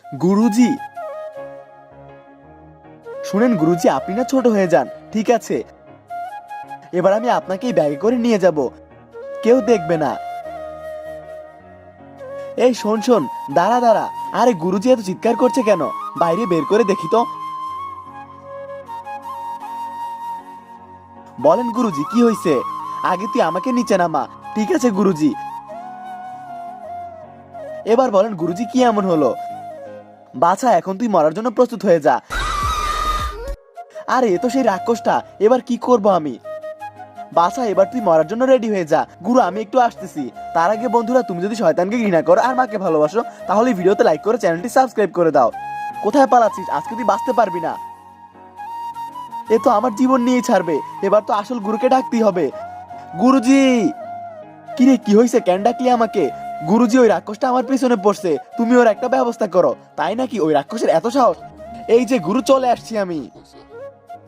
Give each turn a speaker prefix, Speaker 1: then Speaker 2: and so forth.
Speaker 1: গুরুজি শুনেন গুরুজি, আপনি না ছোট হয়ে যান, ঠিক আছে? এবার আমি আপনাকেই ব্যাগে করে নিয়ে যাব, কেউ দেখবে না। এই শোন শোন, দাঁড়া দাঁড়া। আরে গুরুজি এত চিৎকার করছে কেন? বাইরে বের করে দেখি তো। বলেন গুরুজি, কি হয়েছে? আগে তুই আমাকে নিচে নামা। ঠিক আছে গুরুজি। এবার বলেন গুরুজি, কি এমন হলো? বাছা, এখন তুই মরার জন্য প্রস্তুত হয়ে যা। আরে এ তো সেই রাক্ষসটা, এবার কি করব আমি? বাছা, এবার তুই মরার জন্য রেডি হয়ে যা। গুরু, আমি একটু আসতেছি। তার আগে বন্ধুরা, তুমি যদি শয়তানকে ঘৃণা করো আর মাকে ভালোবাসো, তাহলে ভিডিওতে লাইক করে চ্যানেলটি সাবস্ক্রাইব করে দাও। কোথায় পালাচ্ছিস? আজকে তুই বাঁচতে পারবি না। এ তো আমার জীবন নিয়েই ছাড়বে। এবার তো আসল গুরুকে ডাকতেই হবে। গুরুজি! কিরে, কি হয়েছে? কেন ডাকলি আমাকে? গুরুজি, ওই রাক্ষসটা আমার পিছনে পড়ছে, তুমি ওর একটা ব্যবস্থা করো। তাই নাকি? ওই রাক্ষসের এত সাহস? এই যে গুরু, চলে আসছি আমি।